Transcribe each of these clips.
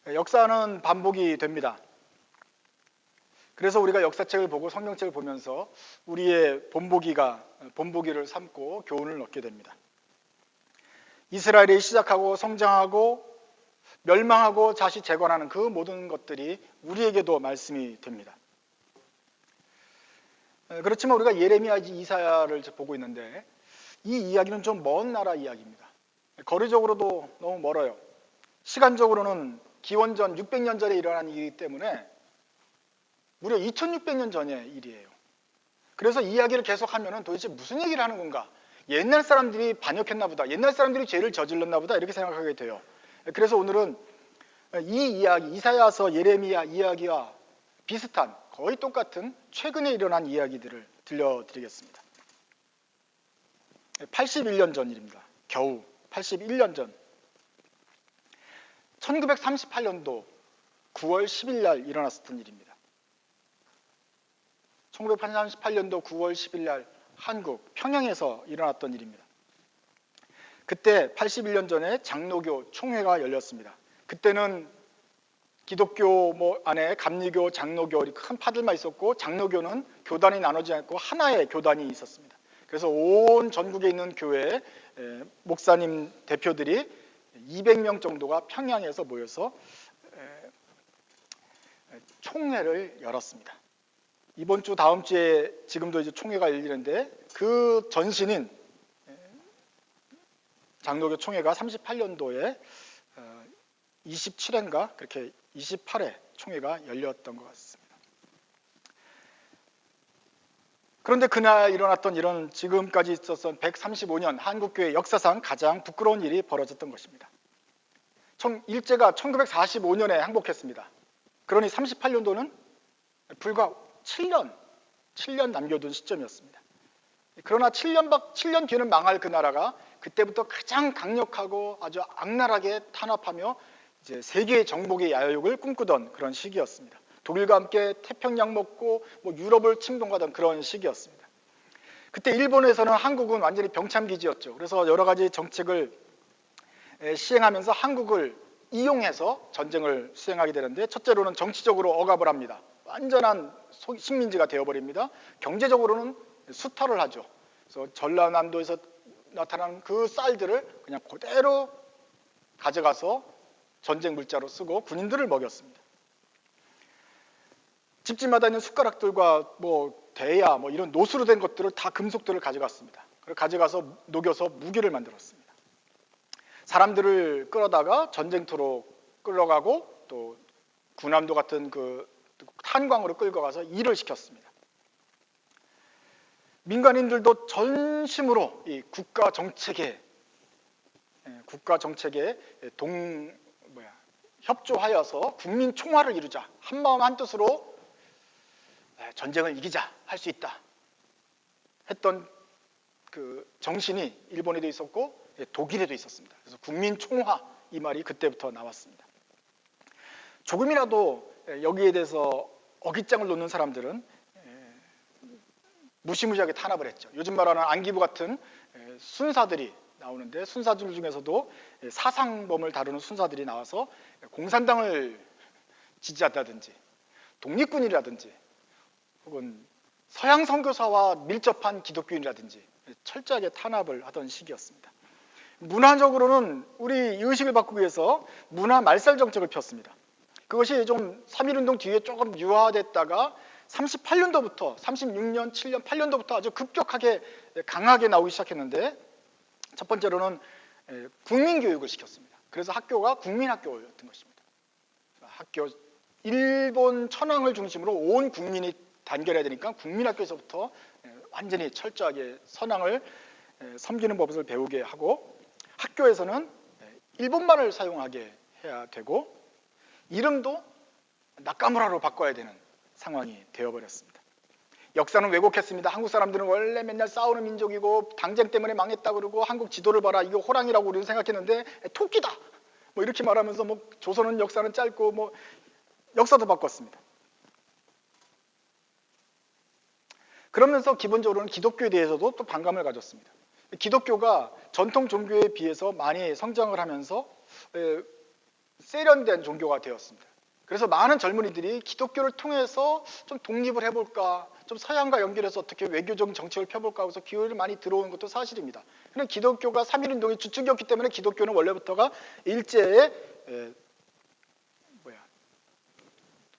역사는 반복이 됩니다. 그래서 우리가 역사책을 보고 성경책을 보면서 우리의 본보기를 삼고 교훈을 얻게 됩니다. 이스라엘이 시작하고 성장하고 멸망하고 다시 재건하는 그 모든 것들이 우리에게도 말씀이 됩니다. 그렇지만 우리가 예레미야, 이사야를 보고 있는데 이 이야기는 좀 먼 나라 이야기입니다. 거리적으로도 너무 멀어요. 시간적으로는 기원전 600년 전에 일어난 일이기 때문에 무려 2600년 전의 일이에요. 그래서 이 이야기를 계속하면 도대체 무슨 얘기를 하는 건가? 옛날 사람들이 반역했나 보다. 옛날 사람들이 죄를 저질렀나 보다. 이렇게 생각하게 돼요. 그래서 오늘은 이 이야기, 이사야서 예레미야 이야기와 비슷한 거의 똑같은 최근에 일어난 이야기들을 들려드리겠습니다. 81년 전 일입니다. 겨우 81년 전 1938년도 9월 10일 날 일어났었던 일입니다. 1938년도 9월 10일 날 한국 평양에서 일어났던 일입니다. 그때 81년 전에 장로교 총회가 열렸습니다. 그때는 기독교 안에 감리교, 장로교 큰 파들만 있었고 장로교는 교단이 나눠지지 않고 하나의 교단이 있었습니다. 그래서 온 전국에 있는 교회 목사님 대표들이 200명 정도가 평양에서 모여서 총회를 열었습니다. 이번 주 다음 주에 지금도 이제 총회가 열리는데 그 전신인 장로교 총회가 38년도에 27회인가 그렇게 28회 총회가 열렸던 것 같습니다. 그런데 그날 일어났던 일은 지금까지 있었던 135년 한국교회 역사상 가장 부끄러운 일이 벌어졌던 것입니다. 일제가 1945년에 항복했습니다. 그러니 38년도는 불과 7년 남겨둔 시점이었습니다. 그러나 7년 뒤는 망할 그 나라가 그때부터 가장 강력하고 아주 악랄하게 탄압하며 이제 세계의 정복의 야욕을 꿈꾸던 그런 시기였습니다. 독일과 함께 태평양 먹고 유럽을 침공하던 그런 시기였습니다. 그때 일본에서는 한국은 완전히 병참기지였죠. 그래서 여러 가지 정책을 시행하면서 한국을 이용해서 전쟁을 수행하게 되는데 첫째로는 정치적으로 억압을 합니다. 완전한 식민지가 되어버립니다. 경제적으로는 수탈을 하죠. 그래서 전라남도에서 나타난 그 쌀들을 그냥 그대로 가져가서 전쟁 물자로 쓰고 군인들을 먹였습니다. 집집마다 있는 숟가락들과 대야 이런 노수로 된 것들을 다 금속들을 가져갔습니다. 그걸 가져가서 녹여서 무기를 만들었습니다. 사람들을 끌어다가 전쟁터로 끌어가고 또 군함도 같은 그 탄광으로 끌고 가서 일을 시켰습니다. 민간인들도 전심으로 이 국가 정책에 협조하여서 국민 총화를 이루자, 한마음 한뜻으로 전쟁을 이기자, 할 수 있다 했던 그 정신이 일본에도 있었고 독일에도 있었습니다. 그래서 국민 총화 이 말이 그때부터 나왔습니다. 조금이라도 여기에 대해서 어깃장을 놓는 사람들은 무시무시하게 탄압을 했죠. 요즘 말하는 안기부 같은 순사들이 나오는데 순사들 중에서도 사상범을 다루는 순사들이 나와서 공산당을 지지한다든지 독립군이라든지 혹은 서양 선교사와 밀접한 기독교인이라든지 철저하게 탄압을 하던 시기였습니다. 문화적으로는 우리 의식을 바꾸기 위해서 문화 말살 정책을 폈습니다. 그것이 좀 3.1운동 뒤에 조금 유화됐다가 38년도부터 36년, 7년, 8년도부터 아주 급격하게 강하게 나오기 시작했는데 첫 번째로는 국민교육을 시켰습니다. 그래서 학교가 국민학교였던 것입니다. 일본 천황을 중심으로 온 국민이 단결해야 되니까 국민학교에서부터 완전히 철저하게 선왕을 섬기는 법을 배우게 하고 학교에서는 일본말을 사용하게 해야 되고 이름도 나카무라로 바꿔야 되는 상황이 되어버렸습니다. 역사는 왜곡했습니다. 한국 사람들은 원래 맨날 싸우는 민족이고 당쟁 때문에 망했다 그러고 한국 지도를 봐라 이거 호랑이라고 우리는 생각했는데 토끼다 이렇게 말하면서 조선은 역사는 짧고 역사도 바꿨습니다. 그러면서 기본적으로는 기독교에 대해서도 또 반감을 가졌습니다. 기독교가 전통 종교에 비해서 많이 성장을 하면서 세련된 종교가 되었습니다. 그래서 많은 젊은이들이 기독교를 통해서 좀 독립을 해볼까, 좀 서양과 연결해서 어떻게 외교적인 정책을 펴볼까 해서 기회를 많이 들어오는 것도 사실입니다. 그런데 기독교가 3.1운동의 주축이었기 때문에 기독교는 원래부터가 일제의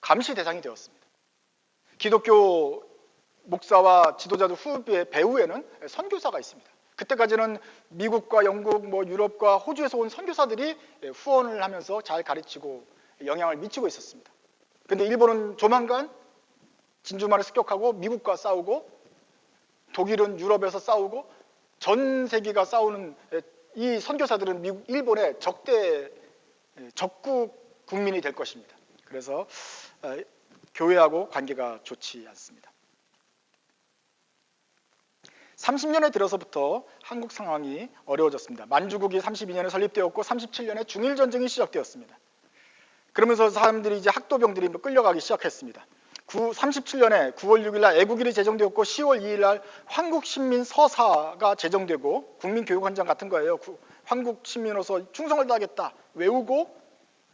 감시 대상이 되었습니다. 기독교 목사와 지도자들 후배 배후에는 선교사가 있습니다. 그때까지는 미국과 영국, 유럽과 호주에서 온 선교사들이 후원을 하면서 잘 가르치고 영향을 미치고 있었습니다. 그런데 일본은 조만간 진주만을 습격하고 미국과 싸우고 독일은 유럽에서 싸우고 전 세계가 싸우는 이 선교사들은 일본의 적국 국민이 될 것입니다. 그래서 교회하고 관계가 좋지 않습니다. 30년에 들어서부터 한국 상황이 어려워졌습니다. 만주국이 32년에 설립되었고 37년에 중일전쟁이 시작되었습니다. 그러면서 사람들이 이제 학도병들이 끌려가기 시작했습니다. 37년에 9월 6일 날 애국일이 제정되었고 10월 2일 날 한국신민서사가 제정되고 국민교육헌장 같은 거예요. 한국신민으로서 충성을 다하겠다 외우고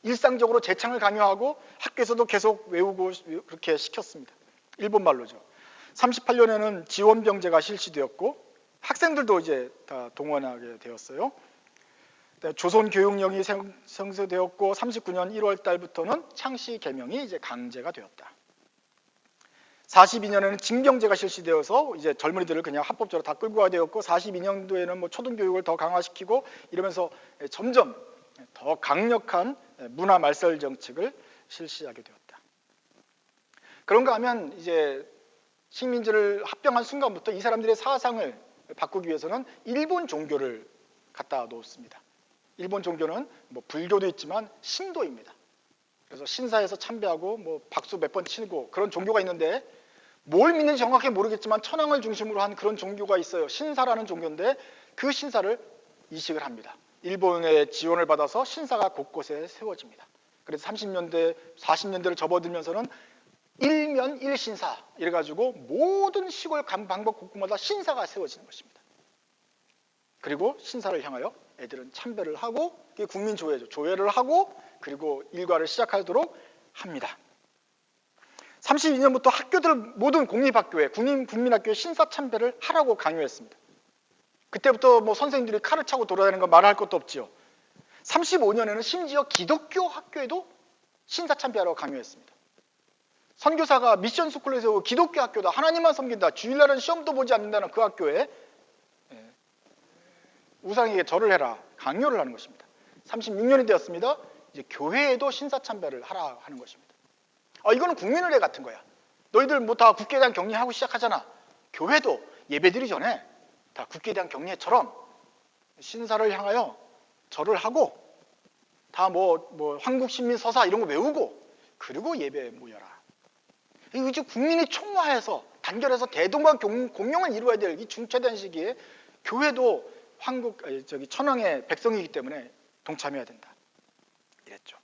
일상적으로 재창을 강요하고 학교에서도 계속 외우고 그렇게 시켰습니다. 일본말로죠. 38년에는 지원병제가 실시되었고 학생들도 이제 다 동원하게 되었어요. 조선교육령이 생성되었고 39년 1월 달부터는 창씨 개명이 이제 강제가 되었다. 42년에는 징병제가 실시되어서 이제 젊은이들을 그냥 합법적으로 다 끌고 가야 되었고 42년도에는 초등교육을 더 강화시키고 이러면서 점점 더 강력한 문화 말살 정책을 실시하게 되었다. 그런가 하면 이제 식민지를 합병한 순간부터 이 사람들의 사상을 바꾸기 위해서는 일본 종교를 갖다 놓습니다. 일본 종교는 불교도 있지만 신도입니다. 그래서 신사에서 참배하고 박수 몇 번 치고 그런 종교가 있는데 뭘 믿는지 정확히 모르겠지만 천황을 중심으로 한 그런 종교가 있어요. 신사라는 종교인데 그 신사를 이식을 합니다. 일본의 지원을 받아서 신사가 곳곳에 세워집니다. 그래서 30년대, 40년대를 접어들면서는 일면 일신사 이래가지고 모든 시골 방방 곳곳마다 신사가 세워지는 것입니다. 그리고 신사를 향하여 애들은 참배를 하고 그게 국민조회죠. 조회를 하고 그리고 일과를 시작하도록 합니다. 32년부터 학교들 모든 공립학교에 국민학교에 신사 참배를 하라고 강요했습니다. 그때부터 선생님들이 칼을 차고 돌아다니는 거 말할 것도 없지요. 35년에는 심지어 기독교 학교에도 신사 참배하라고 강요했습니다. 선교사가 미션 스쿨에서 세우고 기독교 학교다. 하나님만 섬긴다. 주일날은 시험도 보지 않는다는 그 학교에 우상에게 절을 해라. 강요를 하는 것입니다. 36년이 되었습니다. 이제 교회에도 신사 참배를 하라 하는 것입니다. 이거는 국민의례 같은 거야. 너희들 다 국회에 대한 격리하고 시작하잖아. 교회도 예배드리기 전에 다 국회에 대한 격리처럼 신사를 향하여 절을 하고 다 한국신민서사 이런 거 외우고 그리고 예배에 모여라. 이제 국민이 총화해서 단결해서 대동방 공명을 이루어야 될 이 중차대한 시기에 교회도 천황의 백성이기 때문에 동참해야 된다. 이랬죠.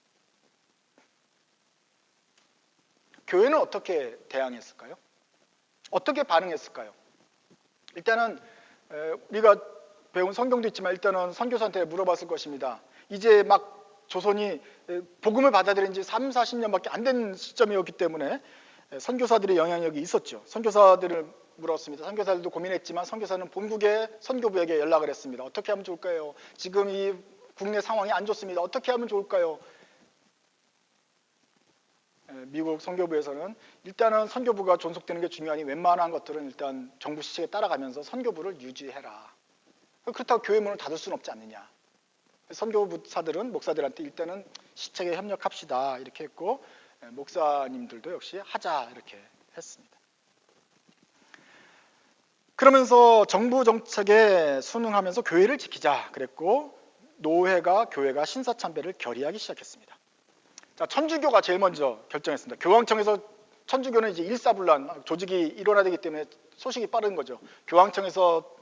교회는 어떻게 대항했을까요? 어떻게 반응했을까요? 일단은 우리가 배운 성경도 있지만 일단은 선교사한테 물어봤을 것입니다. 이제 막 조선이 복음을 받아들인 지 3, 40년밖에 안 된 시점이었기 때문에 선교사들의 영향력이 있었죠. 선교사들을 물었습니다. 선교사들도 고민했지만 선교사는 본국의 선교부에게 연락을 했습니다. 어떻게 하면 좋을까요? 지금 이 국내 상황이 안 좋습니다. 어떻게 하면 좋을까요? 미국 선교부에서는 일단은 선교부가 존속되는 게 중요하니 웬만한 것들은 일단 정부 시책에 따라가면서 선교부를 유지해라. 그렇다고 교회 문을 닫을 수는 없지 않느냐. 선교부사들은 목사들한테 일단은 시책에 협력합시다 이렇게 했고 목사님들도 역시 하자 이렇게 했습니다. 그러면서 정부 정책에 순응하면서 교회를 지키자 그랬고 노회가 교회가 신사참배를 결의하기 시작했습니다. 자, 천주교가 제일 먼저 결정했습니다. 교황청에서 천주교는 이제 일사불란 조직이 일원화되기 때문에 소식이 빠른 거죠. 교황청에서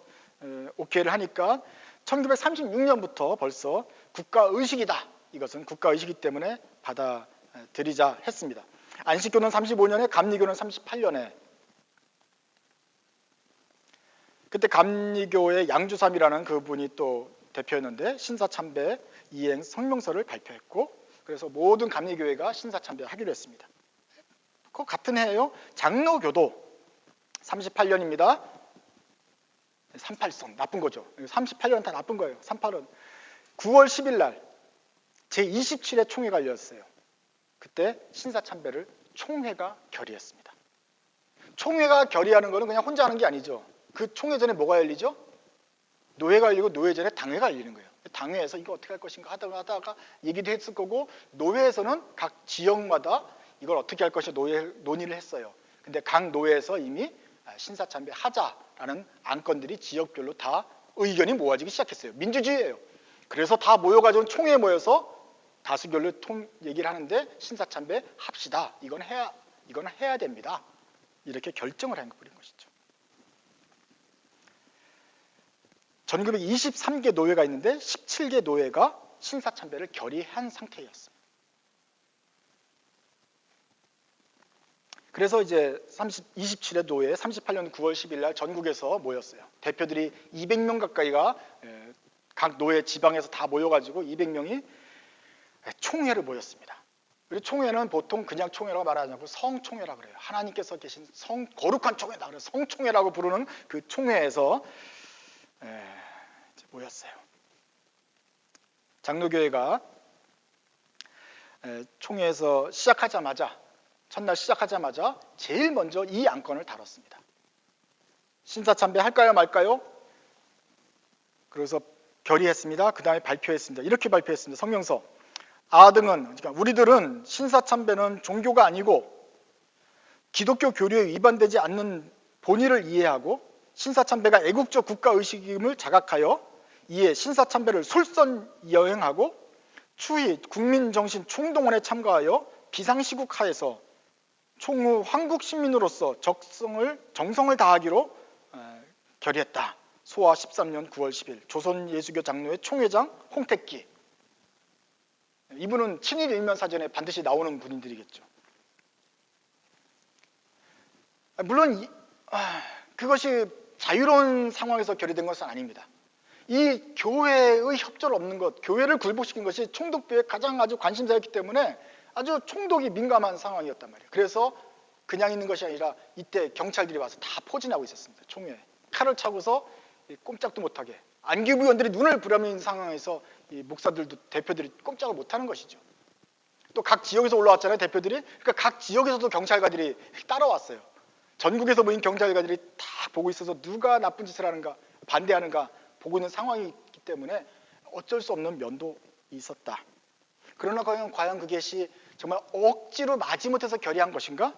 오케이를 하니까 1936년부터 벌써 국가의식이다. 이것은 국가의식이기 때문에 받아들이자 했습니다. 안식교는 35년에 감리교는 38년에 그때 감리교의 양주삼이라는 그분이 또 대표였는데 신사참배 이행 성명서를 발표했고 그래서 모든 감리교회가 신사참배 하기로 했습니다. 그 같은 해에요. 장로교도 38년입니다. 38선 나쁜 거죠. 38년은 다 나쁜 거예요. 38은 9월 10일 날 제27회 총회가 열렸어요. 그때 신사참배를 총회가 결의했습니다. 총회가 결의하는 거는 그냥 혼자 하는 게 아니죠. 그 총회 전에 뭐가 열리죠? 노회가 열리고 노회 전에 당회가 열리는 거예요. 당회에서 이거 어떻게 할 것인가 하다가 얘기도 했을 거고, 노회에서는 각 지역마다 이걸 어떻게 할 것인가 논의를 했어요. 근데 각 노회에서 이미 신사참배 하자라는 안건들이 지역별로 다 의견이 모아지기 시작했어요. 민주주의예요. 그래서 다 모여가지고 총회에 모여서 다수결로 얘기를 하는데 신사참배 합시다. 이건 해야 됩니다. 이렇게 결정을 한 것이죠. 전국에 23개 노회가 있는데 17개 노회가 신사참배를 결의한 상태였어요. 그래서 이제 27회 노회 38년 9월 10일 날 전국에서 모였어요. 대표들이 200명 가까이가 각 노회 지방에서 다 모여가지고 200명이 총회를 모였습니다. 그리고 총회는 보통 그냥 총회라고 말하지 않고 성총회라고 그래요. 하나님께서 계신 거룩한 총회다. 그래서 성총회라고 부르는 그 총회에서 모였어요. 장로교회가 총회에서 첫날 시작하자마자 제일 먼저 이 안건을 다뤘습니다. 신사참배 할까요 말까요? 그래서 결의했습니다. 그 다음에 발표했습니다. 이렇게 발표했습니다. 성명서. 그러니까 우리들은 신사참배는 종교가 아니고 기독교 교리에 위반되지 않는 본의를 이해하고 신사참배가 애국적 국가의식임을 자각하여 이에 신사참배를 솔선여행하고 추히 국민정신 총동원에 참가하여 비상시국하에서 총후 황국시민으로서 정성을 다하기로 결의했다. 소화 13년 9월 10일 조선예수교 장로회 총회장 홍택기. 이분은 친일 일면사전에 반드시 나오는 분들이겠죠. 물론 그것이 자유로운 상황에서 결의된 것은 아닙니다. 이 교회의 협조를 얻는 것, 교회를 굴복시킨 것이 총독부의 가장 아주 관심사였기 때문에 아주 총독이 민감한 상황이었단 말이에요. 그래서 그냥 있는 것이 아니라 이때 경찰들이 와서 다 포진하고 있었습니다. 총회에. 칼을 차고서 꼼짝도 못하게. 안기부 의원들이 눈을 부라는 상황에서 이 목사들도 대표들이 꼼짝을 못하는 것이죠. 또 각 지역에서 올라왔잖아요. 대표들이. 그러니까 각 지역에서도 경찰관들이 따라왔어요. 전국에서 모인 경찰관들이 다 보고 있어서 누가 나쁜 짓을 하는가 반대하는가 보고 있는 상황이기 때문에 어쩔 수 없는 면도 있었다. 그러나 과연 그것이 정말 억지로 마지못해서 결의한 것인가?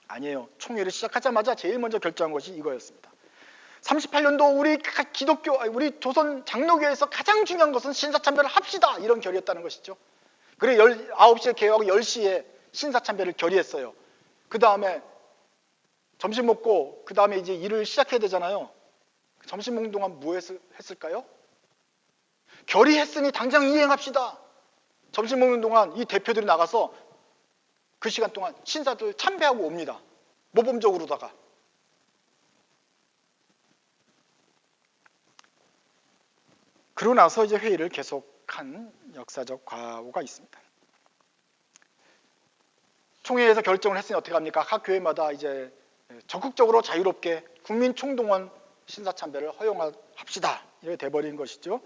아니에요. 총회를 시작하자마자 제일 먼저 결정한 것이 이거였습니다. 38년도 우리 조선 장로교회에서 가장 중요한 것은 신사참배를 합시다. 이런 결의였다는 것이죠. 그래 9시에 개회하고 10시에 신사참배를 결의했어요. 그 다음에 점심 먹고 그 다음에 이제 일을 시작해야 되잖아요. 점심 먹는 동안 뭐 했을까요? 결의했으니 당장 이행합시다. 점심 먹는 동안 이 대표들이 나가서 그 시간 동안 신사들 참배하고 옵니다. 모범적으로다가. 그러고 나서 이제 회의를 계속한 역사적 과오가 있습니다. 총회에서 결정을 했으니 어떻게 합니까? 각 교회마다 이제 적극적으로 자유롭게 국민 총동원 신사참배를 허용합시다. 이렇게 돼버린 것이죠.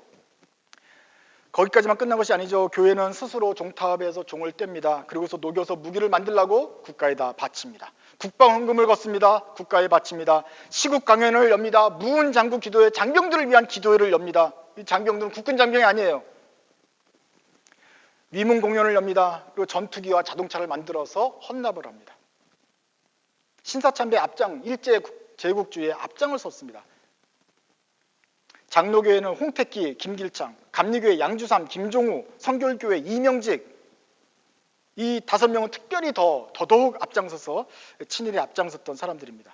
거기까지만 끝난 것이 아니죠. 교회는 스스로 종탑에서 종을 뗍니다. 그리고서 녹여서 무기를 만들라고 국가에다 바칩니다. 국방헌금을 걷습니다. 국가에 바칩니다. 시국 강연을 엽니다. 무은장구 기도회, 장병들을 위한 기도회를 엽니다. 이 장병들은 국군 장병이 아니에요. 위문 공연을 엽니다. 그리고 전투기와 자동차를 만들어서 헌납을 합니다. 신사참배 앞장, 일제 제국주의의 앞장을 섰습니다. 장로교회는 홍택기, 김길창, 감리교회 양주삼, 김종우, 성결교회 이명직, 이 5명은 특별히 더더욱 앞장서서 친일에 앞장섰던 사람들입니다.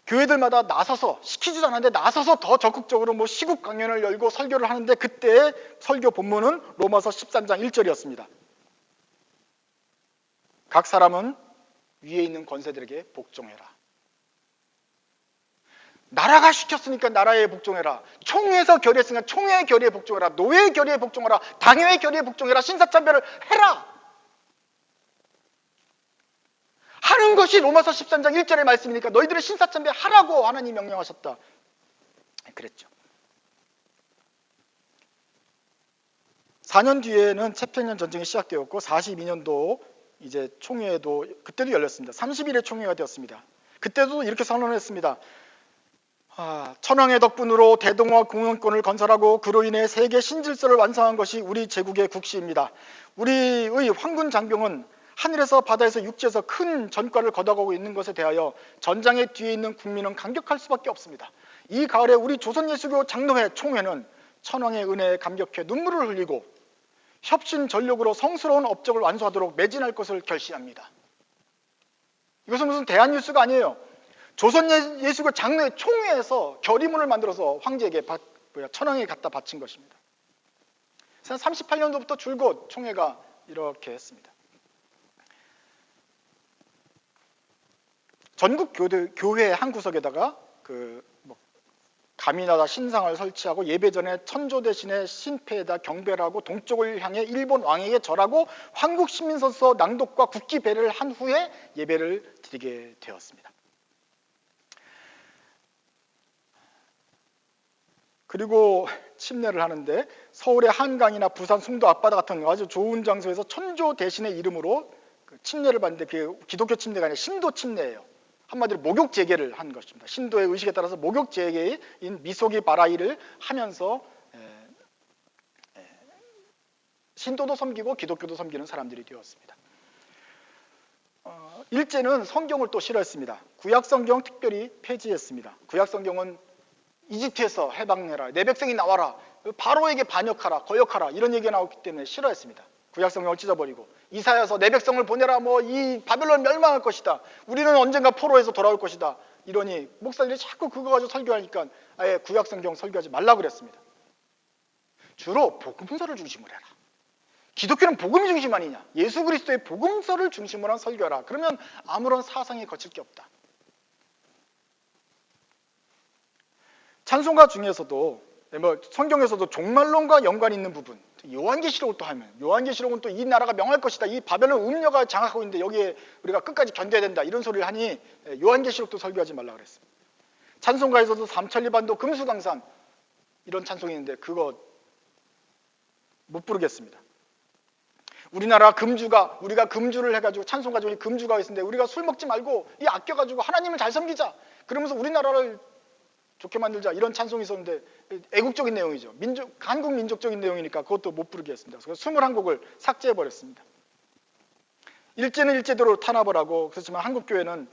교회들마다 나서서 시키지도 않았는데 나서서 더 적극적으로 시국 강연을 열고 설교를 하는데 그때 설교 본문은 로마서 13장 1절이었습니다. 각 사람은 위에 있는 권세들에게 복종해라. 나라가 시켰으니까 나라에 복종해라. 총회에서 결의했으니까 총회의 결의에 복종해라. 노예의 결의에 복종해라. 당회의 결의에 복종해라. 신사참배를 해라. 하는 것이 로마서 13장 1절의 말씀이니까 너희들은 신사참배 하라고 하나님이 명령하셨다. 그랬죠. 4년 뒤에는 채평년 전쟁이 시작되었고 42년도 이제 총회도 그때도 열렸습니다. 30일의 총회가 되었습니다. 그때도 이렇게 선언했습니다. 천황의 덕분으로 대동아 공영권을 건설하고 그로 인해 세계 신질서를 완성한 것이 우리 제국의 국시입니다. 우리의 황군 장병은 하늘에서 바다에서 육지에서 큰 전과를 거둬가고 있는 것에 대하여 전장의 뒤에 있는 국민은 감격할 수밖에 없습니다. 이 가을에 우리 조선예수교 장로회 총회는 천황의 은혜에 감격해 눈물을 흘리고 협신 전력으로 성스러운 업적을 완수하도록 매진할 것을 결심합니다. 이것은 무슨 대한뉴스가 아니에요. 조선예수교 장로회 총회에서 결의문을 만들어서 황제에게 천황에게 갖다 바친 것입니다. 38년도부터 줄곧 총회가 이렇게 했습니다. 전국 교회 한 구석에다가 가미나다 신상을 설치하고 예배 전에 천조 대신에 신패에다 경배를 하고 동쪽을 향해 일본 왕에게 절하고 한국 시민선서 낭독과 국기 배를 한 후에 예배를 드리게 되었습니다. 그리고 침례를 하는데 서울의 한강이나 부산 송도 앞바다 같은 아주 좋은 장소에서 천조 대신의 이름으로 침례를 받는데 그게 기독교 침례가 아니라 신도 침례예요. 한마디로 목욕 재개를 한 것입니다. 신도의 의식에 따라서 목욕 재개인 미소기 바라이를 하면서 신도도 섬기고 기독교도 섬기는 사람들이 되었습니다. 일제는 성경을 또 싫어했습니다. 구약성경 특별히 폐지했습니다. 구약성경은 이집트에서 해방해라, 내 백성이 나와라, 바로에게 반역하라, 거역하라 이런 얘기가 나왔기 때문에 싫어했습니다. 구약성경을 찢어버리고 이사야서 내 백성을 보내라, 이 바벨론 멸망할 것이다, 우리는 언젠가 포로에서 돌아올 것이다 이러니 목사들이 자꾸 그거 가지고 설교하니까 아예 구약성경 설교하지 말라고 그랬습니다. 주로 복음서를 중심으로 해라. 기독교는 복음 중심 아니냐, 예수 그리스도의 복음서를 중심으로 한 설교하라. 그러면 아무런 사상이 거칠 게 없다. 찬송가 중에서도 성경에서도 종말론과 연관이 있는 부분, 요한계시록을 또 하면 요한계시록은 또 이 나라가 명할 것이다, 이 바벨론 음녀가 장악하고 있는데 여기에 우리가 끝까지 견뎌야 된다 이런 소리를 하니 요한계시록도 설교하지 말라고 그랬습니다. 찬송가에서도 삼천리반도 금수강산 이런 찬송이 있는데 그거 못 부르겠습니다. 우리나라 우리가 금주를 해가지고 찬송가 중에 금주가 있는데 우리가 술 먹지 말고 이 아껴가지고 하나님을 잘 섬기자 그러면서 우리나라를 좋게 만들자 이런 찬송이 있었는데 애국적인 내용이죠. 한국 민족적인 내용이니까 그것도 못 부르게 했습니다. 그래서 21곡을 삭제해버렸습니다. 일제는 일제대로 탄압을 하고 그렇지만 한국교회는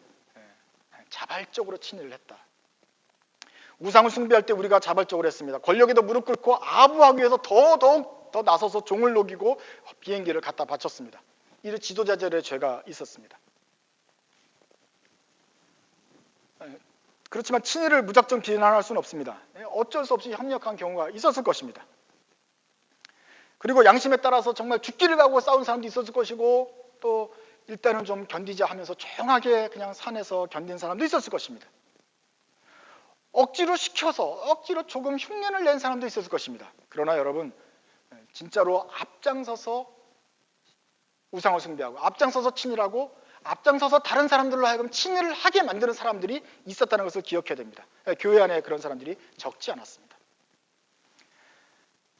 자발적으로 친일을 했다. 우상을 숭배할 때 우리가 자발적으로 했습니다. 권력에도 무릎 꿇고 아부하기 위해서 더더욱 더 나서서 종을 녹이고 비행기를 갖다 바쳤습니다. 이런 지도자들의 죄가 있었습니다. 그렇지만 친일을 무작정 비난할 수는 없습니다. 어쩔 수 없이 협력한 경우가 있었을 것입니다. 그리고 양심에 따라서 정말 죽기를 각오하고 싸운 사람도 있었을 것이고 또 일단은 좀 견디자 하면서 조용하게 그냥 산에서 견딘 사람도 있었을 것입니다. 억지로 시켜서 억지로 조금 흉내를 낸 사람도 있었을 것입니다. 그러나 여러분 진짜로 앞장서서 우상을 숭배하고 앞장서서 친일하고 앞장서서 다른 사람들로 하여금 친일을 하게 만드는 사람들이 있었다는 것을 기억해야 됩니다. 교회 안에 그런 사람들이 적지 않았습니다.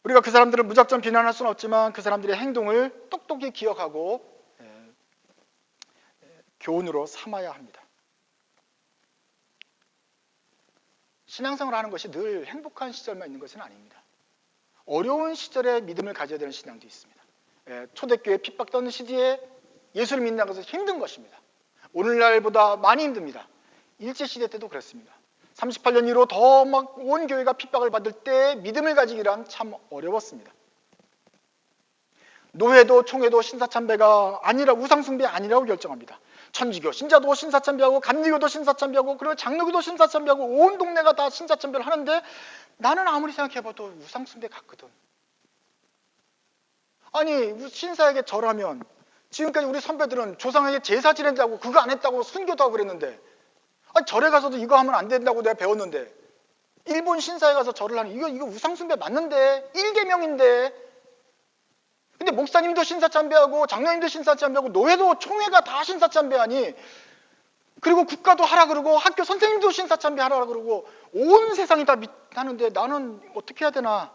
우리가 그 사람들을 무작정 비난할 수는 없지만 그 사람들의 행동을 똑똑히 기억하고 교훈으로 삼아야 합니다. 신앙생활을 하는 것이 늘 행복한 시절만 있는 것은 아닙니다. 어려운 시절에 믿음을 가져야 되는 신앙도 있습니다. 초대교회 핍박받는 시기에 예수를 믿는 것은 힘든 것입니다. 오늘날보다 많이 힘듭니다. 일제시대 때도 그랬습니다. 38년 이후로 더 막 온 교회가 핍박을 받을 때 믿음을 가지기란 참 어려웠습니다. 노회도 총회도 신사참배가 아니라 우상숭배 아니라고 결정합니다. 천주교 신자도 신사참배하고 감리교도 신사참배하고 그리고 장로교도 신사참배하고 온 동네가 다 신사참배를 하는데 나는 아무리 생각해봐도 우상숭배 같거든. 아니 신사에게 절하면 지금까지 우리 선배들은 조상에게 제사 지낸다고 그거 안 했다고 순교도 하고 그랬는데 아니, 절에 가서도 이거 하면 안 된다고 내가 배웠는데, 일본 신사에 가서 절을 하는, 이거 우상숭배 맞는데, 1계명인데. 근데 목사님도 신사참배하고 장로님도 신사참배하고 노예도 총회가 다 신사참배하니, 그리고 국가도 하라 그러고 학교 선생님도 신사참배 하라 그러고 온 세상이 다 하는데 나는 어떻게 해야 되나?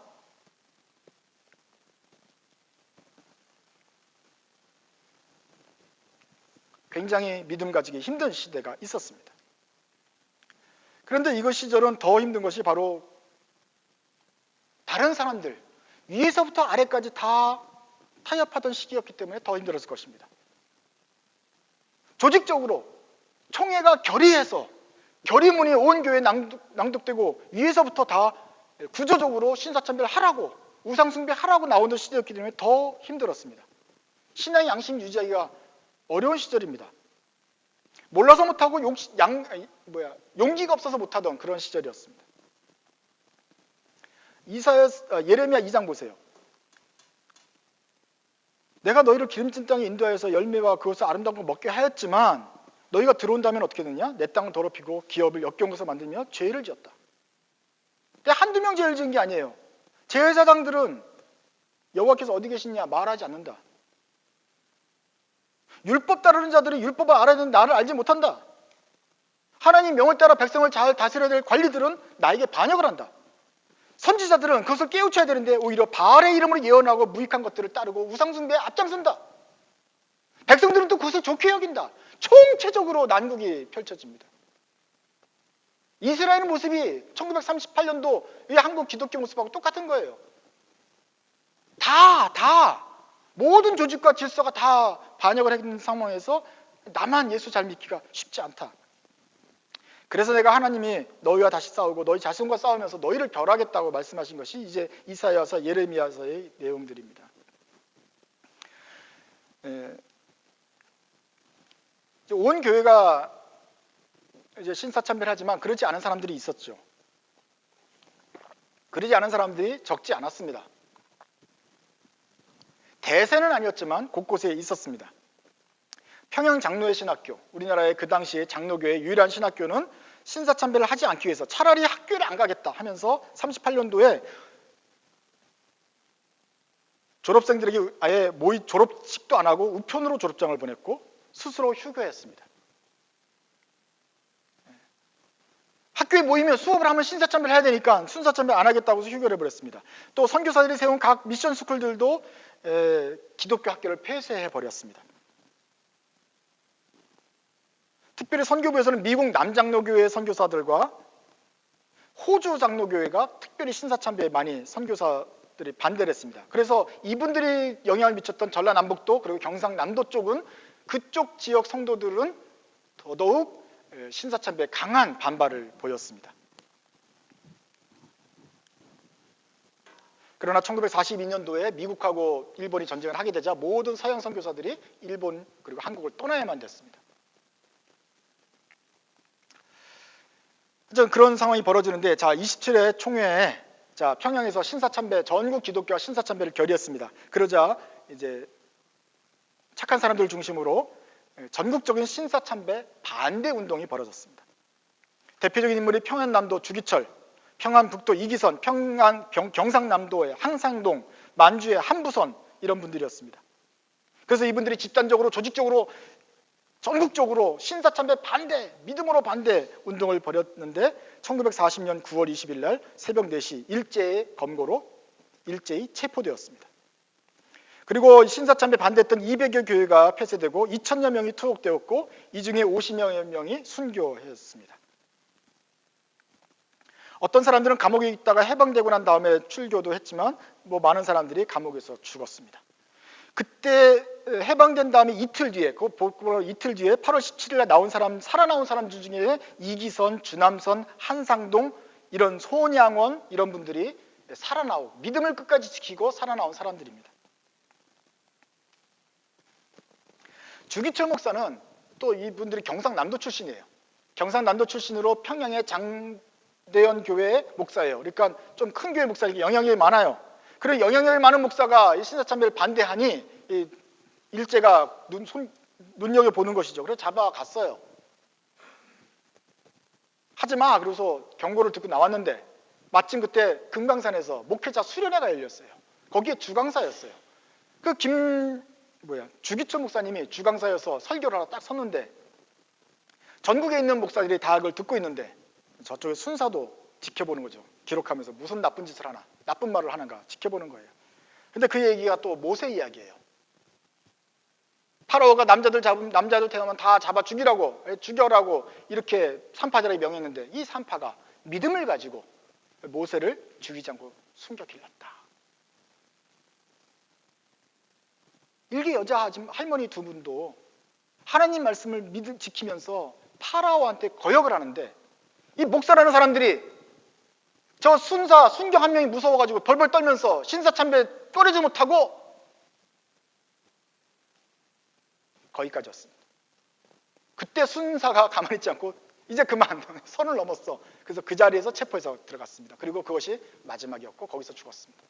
굉장히 믿음 가지기 힘든 시대가 있었습니다. 그런데 이거 시절은 더 힘든 것이 바로 다른 사람들, 위에서부터 아래까지 다 타협하던 시기였기 때문에 더 힘들었을 것입니다. 조직적으로 총회가 결의해서 결의문이 온 교회에 낭독되고 위에서부터 다 구조적으로 신사참배를 하라고, 우상숭배 하라고 나오는 시대였기 때문에 더 힘들었습니다. 신앙의 양심 유지하기가 어려운 시절입니다. 몰라서 못하고 용기가 없어서 못하던 그런 시절이었습니다. 예레미야 2장 보세요. 내가 너희를 기름진 땅에 인도하여서 열매와 그것을 아름다운 걸 먹게 하였지만 너희가 들어온다면 어떻게 되느냐? 내 땅을 더럽히고 기업을 역겨운 것을 만들며 죄를 지었다. 근데 한두 명 죄를 지은 게 아니에요. 제사장들은 여호와께서 어디 계시냐 말하지 않는다. 율법 따르는 자들이 율법을 알아야 되는 나를 알지 못한다. 하나님 명을 따라 백성을 잘 다스려야 될 관리들은 나에게 반역을 한다. 선지자들은 그것을 깨우쳐야 되는데 오히려 바알의 이름으로 예언하고 무익한 것들을 따르고 우상숭배에 앞장선다. 백성들은 또 그것을 좋게 여긴다. 총체적으로 난국이 펼쳐집니다. 이스라엘의 모습이 1938년도 한국 기독교 모습하고 똑같은 거예요. 모든 조직과 질서가 다 반역을 했는 상황에서 나만 예수 잘 믿기가 쉽지 않다. 그래서 내가 하나님이 너희와 다시 싸우고 너희 자신과 싸우면서 너희를 결하겠다고 말씀하신 것이 이제 이사야서 예레미야서의 내용들입니다. 온 교회가 이제 신사참배를 하지만 그러지 않은 사람들이 있었죠. 그러지 않은 사람들이 적지 않았습니다. 대세는 아니었지만 곳곳에 있었습니다. 평양 장로의 신학교, 우리나라의 그 당시에 장로교의 유일한 신학교는 신사참배를 하지 않기 위해서 차라리 학교를 안 가겠다 하면서 38년도에 졸업생들에게 아예 졸업식도 안 하고 우편으로 졸업장을 보냈고 스스로 휴교했습니다. 학교에 모이면 수업을 하면 신사참배를 해야 되니까 신사참배 안 하겠다고 해서 휴교를 해버렸습니다. 또 선교사들이 세운 각 미션 스쿨들도 기독교 학교를 폐쇄해버렸습니다. 특별히 선교부에서는 미국 남장로교회 선교사들과 호주 장로교회가 특별히 신사참배에 많이 선교사들이 반대를 했습니다. 그래서 이분들이 영향을 미쳤던 전라남북도 그리고 경상남도 쪽은 그쪽 지역 성도들은 더더욱 신사참배에 강한 반발을 보였습니다. 그러나 1942년도에 미국하고 일본이 전쟁을 하게 되자 모든 서양 선교사들이 일본 그리고 한국을 떠나야만 됐습니다. 그런 상황이 벌어지는데 27회 총회에 평양에서 신사참배 전국 기독교와 신사참배를 결의했습니다. 그러자 이제 착한 사람들 중심으로 전국적인 신사참배 반대 운동이 벌어졌습니다. 대표적인 인물이 평안남도 주기철, 평안북도 이기선, 경상남도의 항상동, 만주의 한부선 이런 분들이었습니다. 그래서 이분들이 집단적으로 조직적으로 전국적으로 신사참배 반대, 믿음으로 반대 운동을 벌였는데 1940년 9월 20일 날 새벽 4시 일제의 검거로 일제히 체포되었습니다. 그리고 신사참배 반대했던 200여 교회가 폐쇄되고 2,000여 명이 투옥되었고 이 중에 50여 명이 순교했습니다. 어떤 사람들은 감옥에 있다가 해방되고 난 다음에 출교도 했지만 많은 사람들이 감옥에서 죽었습니다. 그때 해방된 다음에 이틀 뒤에 8월 17일 날 살아나온 사람들 중에 이기선, 주남선, 한상동, 이런 손양원 이런 분들이 살아나오고 믿음을 끝까지 지키고 살아나온 사람들입니다. 주기철 목사는 또 이분들이 경상남도 출신이에요. 경상남도 출신으로 평양의 장대현 교회 목사예요. 그러니까 좀 큰 교회 목사이기 영향력이 많아요. 그리고 영향력이 많은 목사가 신사참배를 반대하니 일제가 눈여겨보는 것이죠. 그래서 잡아갔어요. 하지 마. 그래서 경고를 듣고 나왔는데 마침 그때 금강산에서 목회자 수련회가 열렸어요. 거기에 주강사였어요. 그 주기철 목사님이 주강사여서 설교를 하러 딱 섰는데 전국에 있는 목사들이 다 그걸 듣고 있는데 저쪽에 순사도 지켜보는 거죠. 기록하면서 무슨 나쁜 짓을 하나, 나쁜 말을 하는가 지켜보는 거예요. 근데 그 얘기가 또 모세 이야기예요. 파라오가 남자들 태어나면 다 잡아 죽여라고 이렇게 산파들에게 명했는데 이 산파가 믿음을 가지고 모세를 죽이지 않고 숨겨 길렀다. 일개 여자 할머니 두 분도 하나님 말씀을 지키면서 파라오한테 거역을 하는데 이 목사라는 사람들이 저 순경 한 명이 무서워가지고 벌벌 떨면서 신사참배 꺼내지 못하고 거기까지였습니다. 그때 순사가 가만히 있지 않고 이제 그만 선을 넘었어. 그래서 그 자리에서 체포해서 들어갔습니다. 그리고 그것이 마지막이었고 거기서 죽었습니다.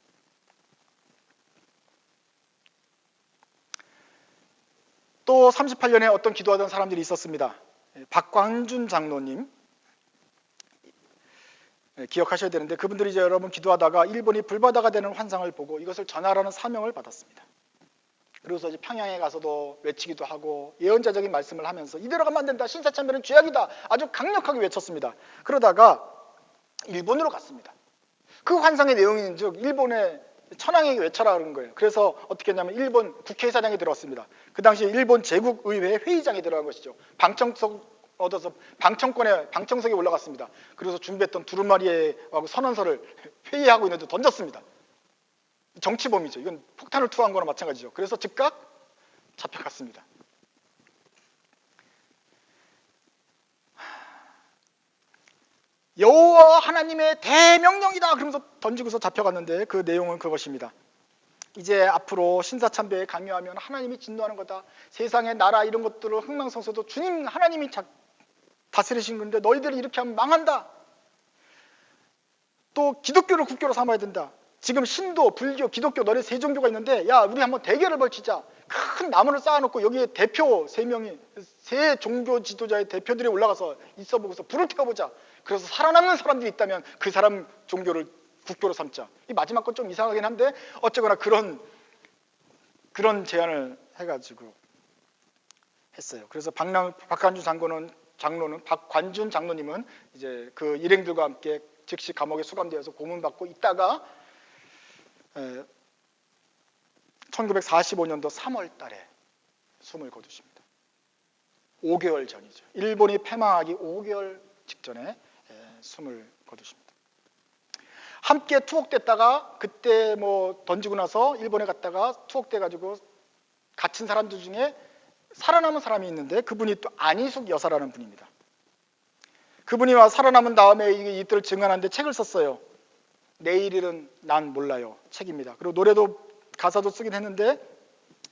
또 38년에 어떤 기도하던 사람들이 있었습니다. 박광준 장로님 기억하셔야 되는데 그분들이 이제 여러분 기도하다가 일본이 불바다가 되는 환상을 보고 이것을 전하라는 사명을 받았습니다. 그래서 이제 평양에 가서도 외치기도 하고 예언자적인 말씀을 하면서 이대로 가면 안 된다. 신사참배는 죄악이다. 아주 강력하게 외쳤습니다. 그러다가 일본으로 갔습니다. 그 환상의 내용인즉 일본의 천황에게 외쳐라 그런 거예요. 그래서 어떻게 했냐면 일본 국회의사당에 들어왔습니다. 그 당시에 일본 제국의회 회의장에 들어간 것이죠. 방청석 얻어서 방청석에 올라갔습니다. 그래서 준비했던 두루마리하고 선언서를 회의하고 있는데 던졌습니다. 정치범이죠. 이건 폭탄을 투하한 거나 마찬가지죠. 그래서 즉각 잡혀갔습니다. 여호와 하나님의 대명령이다 그러면서 던지고서 잡혀갔는데 그 내용은 그것입니다. 이제 앞으로 신사참배에 강요하면 하나님이 진노하는 거다. 세상의 나라 이런 것들을 흥망성쇠도 주님 하나님이 다스리신 건데 너희들이 이렇게 하면 망한다. 또 기독교를 국교로 삼아야 된다. 지금 신도, 불교, 기독교 너네 세 종교가 있는데 야 우리 한번 대결을 벌치자. 큰 나무를 쌓아놓고 여기에 대표 세 종교 지도자의 대표들이 올라가서 있어보고서 불을 태워보자. 그래서 살아남는 사람들이 있다면 그 사람 종교를 국교로 삼자. 이 마지막 건 좀 이상하긴 한데 어쨌거나 그런 제안을 해가지고 했어요. 그래서 박관준 박관준 장로님은 이제 그 일행들과 함께 즉시 감옥에 수감되어서 고문받고 있다가 1945년도 3월 달에 숨을 거두십니다. 5개월 전이죠. 일본이 패망하기 5개월 직전에 숨을 거두십니다. 함께 투옥됐다가 그때 던지고 나서 일본에 갔다가 투옥돼가지고 갇힌 사람들 중에 살아남은 사람이 있는데 그분이 또 안희숙 여사라는 분입니다. 그분이 살아남은 다음에 이들을 증언하는데 책을 썼어요. 내일은 난 몰라요. 책입니다. 그리고 노래도 가사도 쓰긴 했는데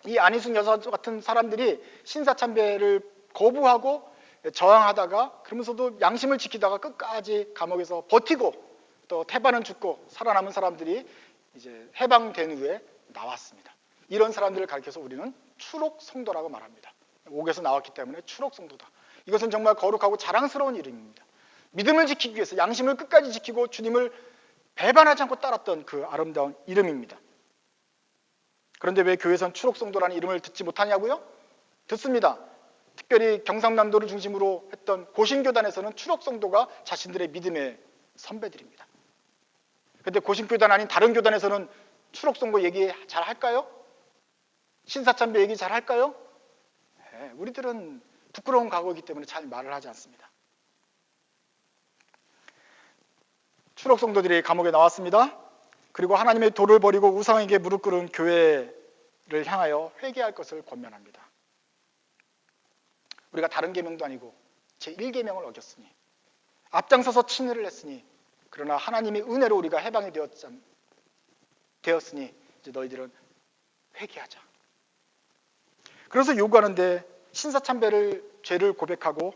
이 안희숙 여사 같은 사람들이 신사참배를 거부하고 저항하다가 그러면서도 양심을 지키다가 끝까지 감옥에서 버티고 또 태반은 죽고 살아남은 사람들이 이제 해방된 후에 나왔습니다. 이런 사람들을 가리켜서 우리는 추록 성도라고 말합니다. 옥에서 나왔기 때문에 추록 성도다. 이것은 정말 거룩하고 자랑스러운 이름입니다. 믿음을 지키기 위해서 양심을 끝까지 지키고 주님을 배반하지 않고 따랐던 그 아름다운 이름입니다. 그런데 왜 교회에서는 추록 성도라는 이름을 듣지 못하냐고요? 듣습니다. 특별히 경상남도를 중심으로 했던 고신교단에서는 추록 성도가 자신들의 믿음의 선배들입니다. 그런데 고신교단 아닌 다른 교단에서는 추록 성도 얘기 잘 할까요? 신사참배 얘기 잘 할까요? 네, 우리들은 부끄러운 각오이기 때문에 잘 말을 하지 않습니다. 추록 성도들이 감옥에 나왔습니다. 그리고 하나님의 도를 버리고 우상에게 무릎 꿇은 교회를 향하여 회개할 것을 권면합니다. 우리가 다른 계명도 아니고 제1계명을 어겼으니 앞장서서 친회를 했으니 그러나 하나님의 은혜로 우리가 해방이 되었으니 이제 너희들은 회개하자. 그래서 요구하는데 신사참배를 죄를 고백하고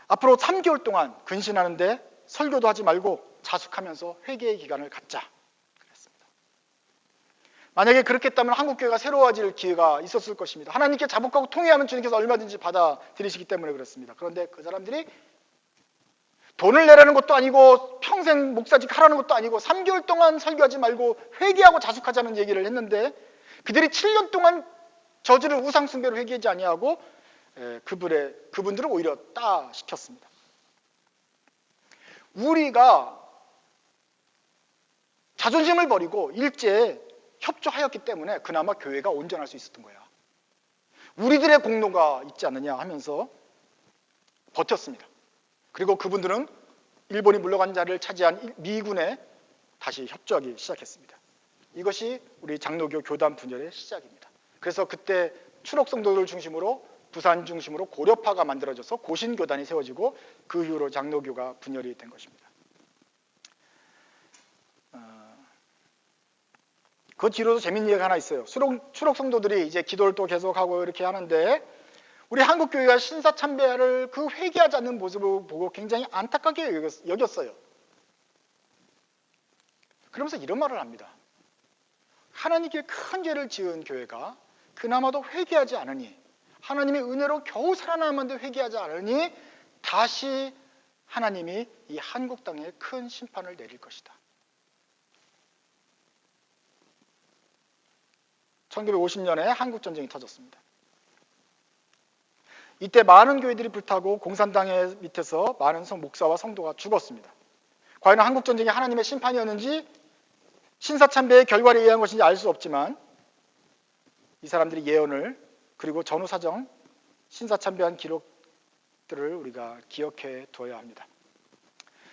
앞으로 3개월 동안 근신하는데 설교도 하지 말고 자숙하면서 회개의 기간을 갖자 그랬습니다. 만약에 그렇게 했다면 한국교회가 새로워질 기회가 있었을 것입니다. 하나님께 자복하고 통회하면 주님께서 얼마든지 받아들이시기 때문에 그렇습니다. 그런데 그 사람들이 돈을 내라는 것도 아니고 평생 목사직 하라는 것도 아니고 3개월 동안 설교하지 말고 회개하고 자숙하자는 얘기를 했는데 그들이 7년 동안 저지른 우상 숭배를 회개하지 아니하고 그분들을 오히려 따시켰습니다. 우리가 자존심을 버리고 일제에 협조하였기 때문에 그나마 교회가 온전할 수 있었던 거야. 우리들의 공로가 있지 않느냐 하면서 버텼습니다. 그리고 그분들은 일본이 물러간 자리를 차지한 미군에 다시 협조하기 시작했습니다. 이것이 우리 장로교 교단 분열의 시작입니다. 그래서 그때 추록 성도들 중심으로 부산 중심으로 고려파가 만들어져서 고신교단이 세워지고 그 이후로 장로교가 분열이 된 것입니다. 그 뒤로도 재밌는 얘기가 하나 있어요. 추록 성도들이 이제 기도를 또 계속하고 이렇게 하는데 우리 한국교회가 신사참배를 그 회개하지 않는 모습을 보고 굉장히 안타깝게 여겼어요. 그러면서 이런 말을 합니다. 하나님께 큰 죄를 지은 교회가 그나마도 회개하지 않으니 하나님의 은혜로 겨우 살아남았는데 회개하지 않으니 다시 하나님이 이 한국 땅에 큰 심판을 내릴 것이다. 1950년에 한국전쟁이 터졌습니다. 이때 많은 교회들이 불타고 공산당의 밑에서 많은 목사와 성도가 죽었습니다. 과연 한국전쟁이 하나님의 심판이었는지 신사참배의 결과를 이해한 것인지 알 수 없지만 이 사람들이 예언을 그리고 전후사정 신사참배한 기록들을 우리가 기억해 두어야 합니다.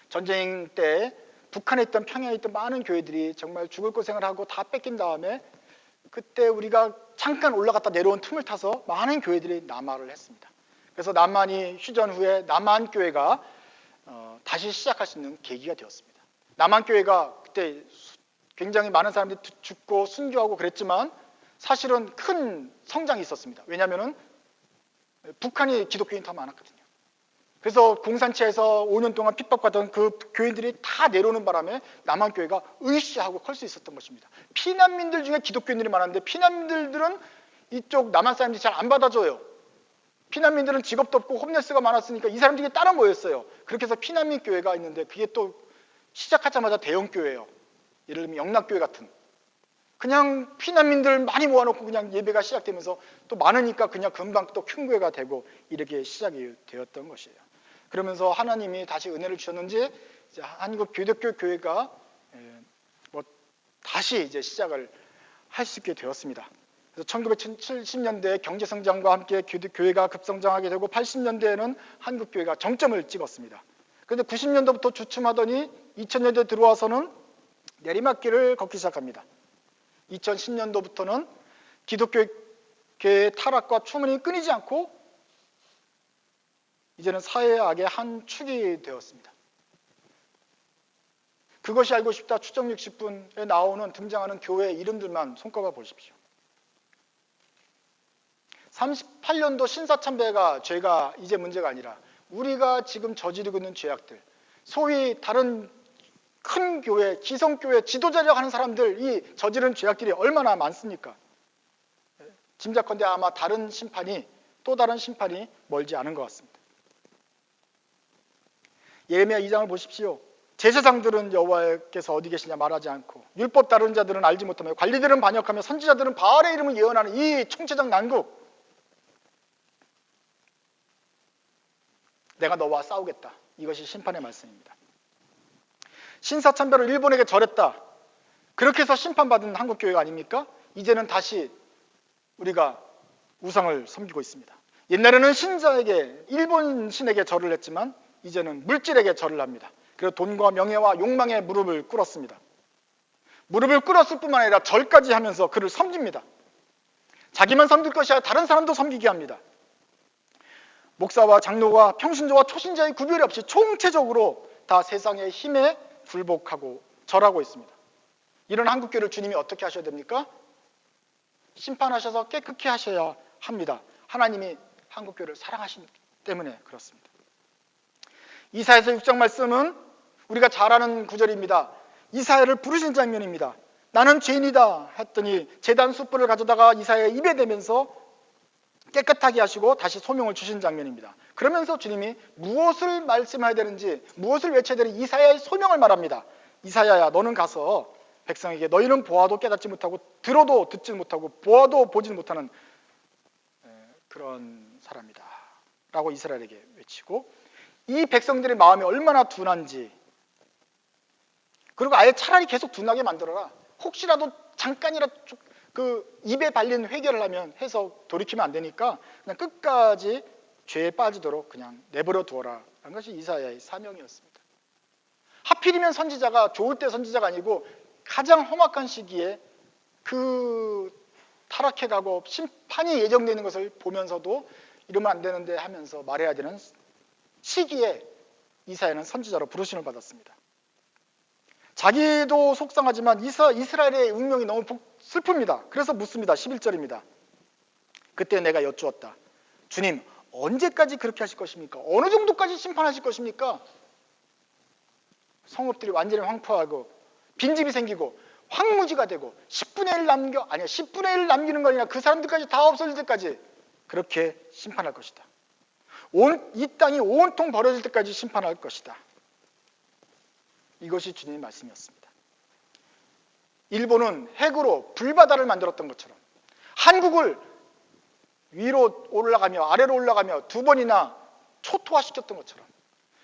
전쟁 때 북한에 있던 평양에 있던 많은 교회들이 정말 죽을 고생을 하고 다 뺏긴 다음에 그때 우리가 잠깐 올라갔다 내려온 틈을 타서 많은 교회들이 남하를 했습니다. 그래서 남한이 휴전 후에 남한교회가 다시 시작할 수 있는 계기가 되었습니다. 남한교회가 그때 굉장히 많은 사람들이 죽고 순교하고 그랬지만 사실은 큰 성장이 있었습니다. 왜냐하면 북한이 기독교인이 더 많았거든요. 그래서 공산체에서 5년 동안 핍박받던 그 교인들이 다 내려오는 바람에 남한교회가 으쌰하고 클 수 있었던 것입니다. 피난민들 중에 기독교인들이 많았는데 피난민들은 이쪽 남한 사람들이 잘 안 받아줘요. 피난민들은 직업도 없고 홈레스가 많았으니까 이 사람들이 따라 모였어요. 그렇게 해서 피난민 교회가 있는데 그게 또 시작하자마자 대형 교회예요. 예를 들면 영락교회 같은. 그냥 피난민들 많이 모아놓고 그냥 예배가 시작되면서 또 많으니까 그냥 금방 또 큰 교회가 되고 이렇게 시작이 되었던 것이에요. 그러면서 하나님이 다시 은혜를 주셨는지 이제 한국 기독교 교회가 다시 이제 시작을 할 수 있게 되었습니다. 그래서 1970년대 경제 성장과 함께 교회가 급성장하게 되고 80년대에는 한국 교회가 정점을 찍었습니다. 그런데 90년도부터 주춤하더니 2000년대 들어와서는 내리막길을 걷기 시작합니다. 2010년도부터는 기독교의 타락과 추문이 끊이지 않고 이제는 사회의 악의 한 축이 되었습니다. 그것이 알고 싶다 추정 60분에 나오는 등장하는 교회 이름들만 손꼽아 보십시오. 38년도 신사참배가 죄가 이제 문제가 아니라 우리가 지금 저지르고 있는 죄악들, 소위 다른 큰 교회, 기성교회 지도자라고 하는 사람들이 저지른 죄악들이 얼마나 많습니까? 짐작컨대 아마 또 다른 심판이 멀지 않은 것 같습니다. 예레미야 2장을 보십시오. 제사장들은 여호와께서 어디 계시냐 말하지 않고 율법 다루는 자들은 알지 못하며 관리들은 반역하며 선지자들은 바알의 이름을 예언하는 이 총체적 난국. 내가 너와 싸우겠다. 이것이 심판의 말씀입니다. 신사참배로 일본에게 절했다. 그렇게 해서 심판받은 한국교회가 아닙니까? 이제는 다시 우리가 우상을 섬기고 있습니다. 옛날에는 신자에게 일본 신에게 절을 했지만 이제는 물질에게 절을 합니다. 그리고 돈과 명예와 욕망에 무릎을 꿇었습니다. 무릎을 꿇었을 뿐만 아니라 절까지 하면서 그를 섬깁니다. 자기만 섬길 것이 아니라 다른 사람도 섬기게 합니다. 목사와 장로와 평신자와 초신자의 구별이 없이 총체적으로 다 세상의 힘에 굴복하고 절하고 있습니다. 이런 한국교회를 주님이 어떻게 하셔야 됩니까? 심판하셔서 깨끗게 하셔야 합니다. 하나님이 한국교회를 사랑하시기 때문에 그렇습니다. 이사야서 6장 말씀은 우리가 잘 아는 구절입니다. 이사야를 부르신 장면입니다. 나는 죄인이다 했더니 제단 숯불을 가져다가 이사야의 입에 대면서 깨끗하게 하시고 다시 소명을 주신 장면입니다. 그러면서 주님이 무엇을 말씀해야 되는지, 무엇을 외쳐야 되는지 이사야의 소명을 말합니다. 이사야야, 너는 가서 백성에게 너희는 보아도 깨닫지 못하고 들어도 듣지 못하고 보아도 보지 못하는 그런 사람이다 라고 이스라엘에게 외치고, 이 백성들의 마음이 얼마나 둔한지, 그리고 아예 차라리 계속 둔하게 만들어라. 혹시라도 잠깐이라도 그 입에 발린 회개를 하면 해서 돌이키면 안 되니까 그냥 끝까지 죄에 빠지도록 그냥 내버려 두어라 라는 것이 이사야의 사명이었습니다. 하필이면 선지자가 좋을 때 선지자가 아니고 가장 험악한 시기에 그 타락해가고 심판이 예정되는 것을 보면서도 이러면 안 되는데 하면서 말해야 되는 시기에 이사야는 선지자로 부르심을 받았습니다. 자기도 속상하지만 이스라엘의 운명이 너무 슬픕니다. 그래서 묻습니다. 11절입니다. 그때 내가 여쭈었다. 주님, 언제까지 그렇게 하실 것입니까? 어느 정도까지 심판하실 것입니까? 성읍들이 완전히 황폐하고 빈집이 생기고 황무지가 되고 10분의 1 남기는 거 아니라 그 사람들까지 다 없어질 때까지 그렇게 심판할 것이다. 이 땅이 온통 버려질 때까지 심판할 것이다. 이것이 주님의 말씀이었습니다. 일본은 핵으로 불바다를 만들었던 것처럼 한국을 위로 올라가며 아래로 올라가며 두 번이나 초토화시켰던 것처럼,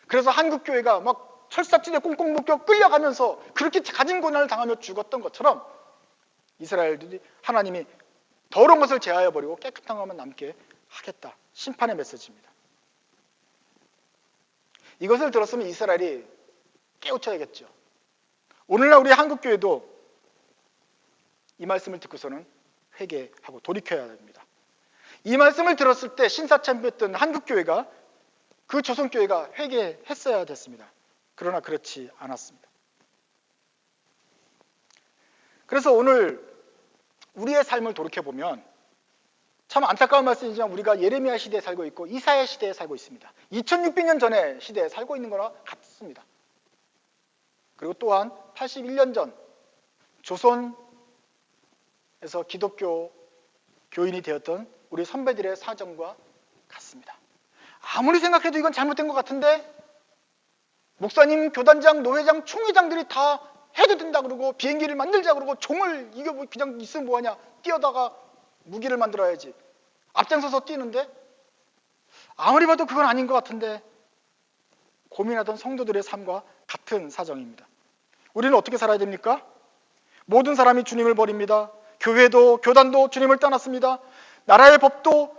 그래서 한국교회가 막 철사집에 꽁꽁 묶여 끌려가면서 그렇게 가진 고난을 당하며 죽었던 것처럼 이스라엘들이 하나님이 더러운 것을 제하여 버리고 깨끗한 것만 남게 하겠다. 심판의 메시지입니다. 이것을 들었으면 이스라엘이 깨우쳐야겠죠. 오늘날 우리 한국교회도 이 말씀을 듣고서는 회개하고 돌이켜야 됩니다. 이 말씀을 들었을 때 신사참배했던 한국교회가, 그 조선교회가 회개했어야 됐습니다. 그러나 그렇지 않았습니다. 그래서 오늘 우리의 삶을 돌이켜보면 참 안타까운 말씀이지만 우리가 예레미야 시대에 살고 있고 이사야 시대에 살고 있습니다. 2600년 전의 시대에 살고 있는 거나 같습니다. 그리고 또한 81년 전 조선에서 기독교 교인이 되었던 우리 선배들의 사정과 같습니다. 아무리 생각해도 이건 잘못된 것 같은데 목사님, 교단장, 노회장, 총회장들이 다 해도 된다 그러고 비행기를 만들자 그러고 종을 이게 뭐 그냥 있으면 뭐하냐, 뛰어다가 무기를 만들어야지, 앞장서서 뛰는데 아무리 봐도 그건 아닌 것 같은데 고민하던 성도들의 삶과 같은 사정입니다. 우리는 어떻게 살아야 됩니까? 모든 사람이 주님을 버립니다. 교회도 교단도 주님을 떠났습니다. 나라의 법도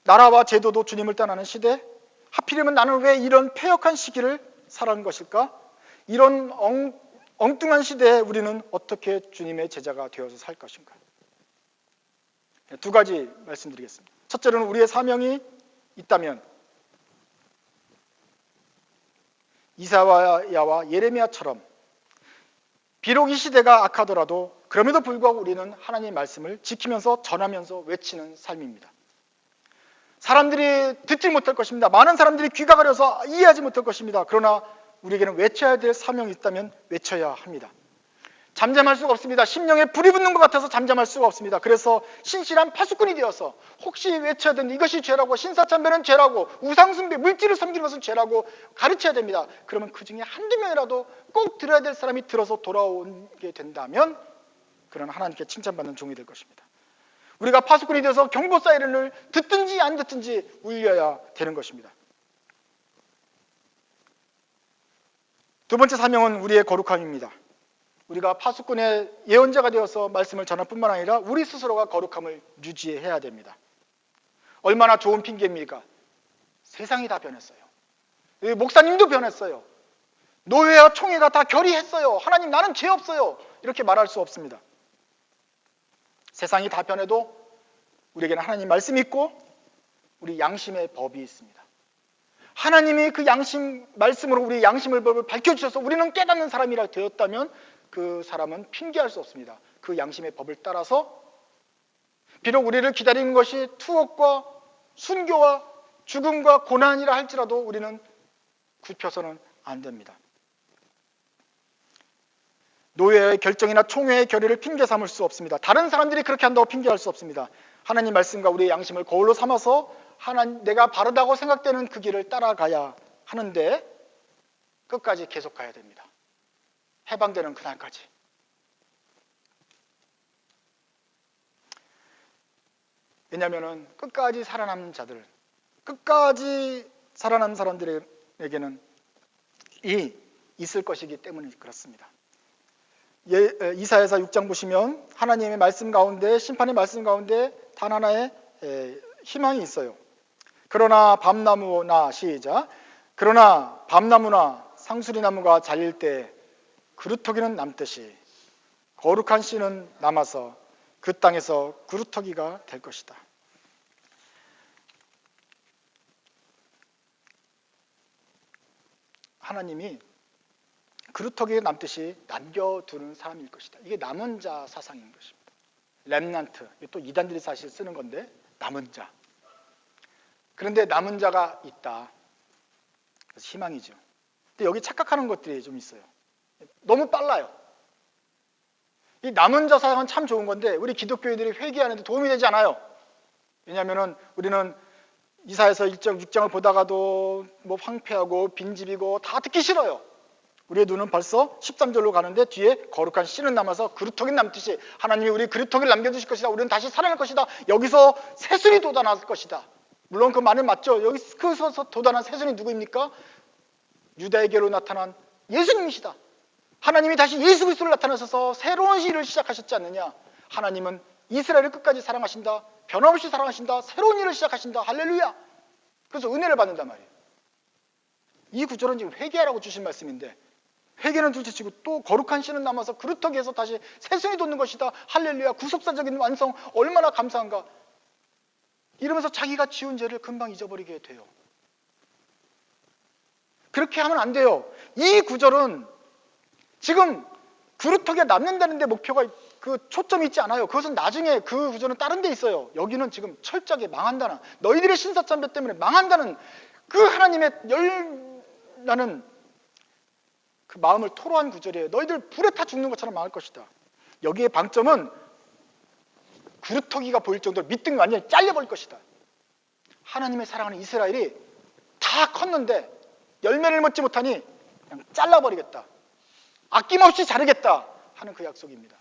나라와 제도도 주님을 떠나는 시대, 하필이면 나는 왜 이런 패역한 시기를 살아가는 것일까? 이런 엉뚱한 시대에 우리는 어떻게 주님의 제자가 되어서 살 것인가? 두 가지 말씀드리겠습니다. 첫째로는 우리의 사명이 있다면 이사야와 예레미야처럼 비록 이 시대가 악하더라도 그럼에도 불구하고 우리는 하나님의 말씀을 지키면서 전하면서 외치는 삶입니다. 사람들이 듣지 못할 것입니다. 많은 사람들이 귀가 가려서 이해하지 못할 것입니다. 그러나 우리에게는 외쳐야 될 사명이 있다면 외쳐야 합니다. 잠잠할 수가 없습니다. 심령에 불이 붙는 것 같아서 잠잠할 수가 없습니다. 그래서 신실한 파수꾼이 되어서 혹시 외쳐야 되는 이것이 죄라고, 신사참배는 죄라고, 우상숭배, 물질을 섬기는 것은 죄라고 가르쳐야 됩니다. 그러면 그 중에 한두 명이라도 꼭 들어야 될 사람이 들어서 돌아오게 된다면 그는 하나님께 칭찬받는 종이 될 것입니다. 우리가 파수꾼이 되어서 경보 사이렌을 듣든지 안 듣든지 울려야 되는 것입니다. 두 번째 사명은 우리의 거룩함입니다. 우리가 파수꾼의 예언자가 되어서 말씀을 전할 뿐만 아니라 우리 스스로가 거룩함을 유지해야 됩니다. 얼마나 좋은 핑계입니까? 세상이 다 변했어요. 목사님도 변했어요. 노회와 총회가 다 결의했어요. 하나님, 나는 죄 없어요. 이렇게 말할 수 없습니다. 세상이 다 변해도 우리에게는 하나님 말씀이 있고 우리 양심의 법이 있습니다. 하나님이 그 양심 말씀으로 우리 양심의 법을 밝혀주셔서 우리는 깨닫는 사람이라 되었다면 그 사람은 핑계할 수 없습니다. 그 양심의 법을 따라서 비록 우리를 기다리는 것이 투옥과 순교와 죽음과 고난이라 할지라도 우리는 굽혀서는 안 됩니다. 노예의 결정이나 총회의 결의를 핑계 삼을 수 없습니다. 다른 사람들이 그렇게 한다고 핑계할 수 없습니다. 하나님 말씀과 우리의 양심을 거울로 삼아서 내가 바르다고 생각되는 그 길을 따라가야 하는데 끝까지 계속 가야 됩니다. 해방되는 그날까지. 왜냐하면 끝까지 살아남는 자들, 끝까지 살아남는 사람들에게는 있을 것이기 때문에 그렇습니다. 이사야서 6장 보시면 하나님의 말씀 가운데, 심판의 말씀 가운데 단 하나의 희망이 있어요. 그러나 밤나무나 상수리나무가 잘릴 때 그루터기는 남듯이 거룩한 씨는 남아서 그 땅에서 그루터기가 될 것이다. 하나님이 그루터기에 남듯이 남겨두는 사람일 것이다. 이게 남은 자 사상인 것입니다. 렘넌트, 또 이단들이 사실 쓰는 건데 남은 자. 그런데 남은 자가 있다. 그래서 희망이죠. 근데 여기 착각하는 것들이 좀 있어요. 너무 빨라요. 이 남은 자 사상은 참 좋은 건데 우리 기독교인들이 회개하는 데 도움이 되지 않아요. 왜냐하면 우리는 이사야서 1장 6장을 보다가도 뭐 황폐하고 빈집이고 다 듣기 싫어요. 우리의 눈은 벌써 13절로 가는데 뒤에 거룩한 씨는 남아서 그루터기 남듯이 하나님이 우리 그루터기를 남겨두실 것이다. 우리는 다시 살아날 것이다. 여기서 새순이 돋아날 것이다. 물론 그 말은 맞죠. 여기서 돋아난 새순이 누구입니까? 유다에게로 나타난 예수님이시다. 하나님이 다시 예수 그리스도를 나타나셔서 새로운 일을 시작하셨지 않느냐. 하나님은 이스라엘을 끝까지 사랑하신다. 변함없이 사랑하신다. 새로운 일을 시작하신다. 할렐루야. 그래서 은혜를 받는단 말이에요. 이 구절은 지금 회개하라고 주신 말씀인데 회개는 둘째치고 또 거룩한 씨는 남아서 그루터기에서 다시 새순이 돋는 것이다. 할렐루야. 구속사적인 완성 얼마나 감사한가. 이러면서 자기가 지은 죄를 금방 잊어버리게 돼요. 그렇게 하면 안 돼요. 이 구절은 지금 그루터기가 남는다는 데 목표가 그 초점이 있지 않아요. 그것은 나중에 그 구절은 다른 데 있어요. 여기는 지금 철저하게 망한다는, 너희들의 신사참배 때문에 망한다는 그 하나님의 열나는 그 마음을 토로한 구절이에요. 너희들 불에 타 죽는 것처럼 망할 것이다. 여기에 방점은 그루터기가 보일 정도로 밑둥이 완전히 잘려버릴 것이다. 하나님의 사랑하는 이스라엘이 다 컸는데 열매를 맺지 못하니 그냥 잘라버리겠다. 아낌없이 자르겠다 하는 그 약속입니다.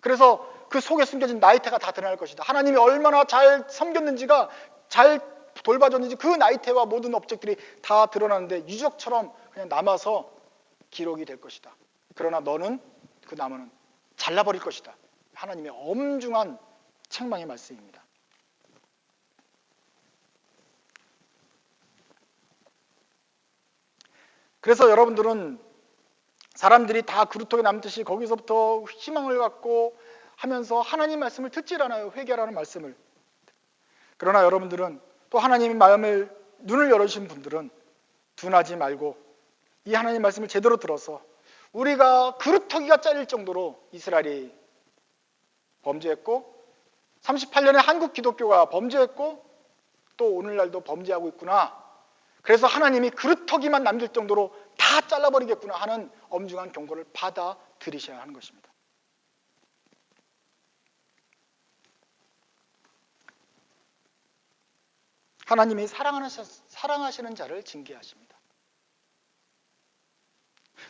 그래서 그 속에 숨겨진 나이테가 다 드러날 것이다. 하나님이 얼마나 잘 섬겼는지가, 잘 돌봐줬는지 그 나이테와 모든 업적들이 다 드러나는데 유적처럼 그냥 남아서 기록이 될 것이다. 그러나 너는, 그 나무는 잘라버릴 것이다. 하나님의 엄중한 책망의 말씀입니다. 그래서 여러분들은 사람들이 다 그루터기 남듯이 거기서부터 희망을 갖고 하면서 하나님 말씀을 듣질 않아요. 회개하라는 말씀을. 그러나 여러분들은 또 하나님의 마음을, 눈을 열어주신 분들은 둔하지 말고 이 하나님 말씀을 제대로 들어서 우리가 그루터기가 잘릴 정도로 이스라엘이 범죄했고 38년에 한국 기독교가 범죄했고 또 오늘날도 범죄하고 있구나. 그래서 하나님이 그루터기만 남길 정도로 다 잘라버리겠구나 하는 엄중한 경고를 받아들이셔야 하는 것입니다. 하나님이 사랑하시는 자를 징계하십니다.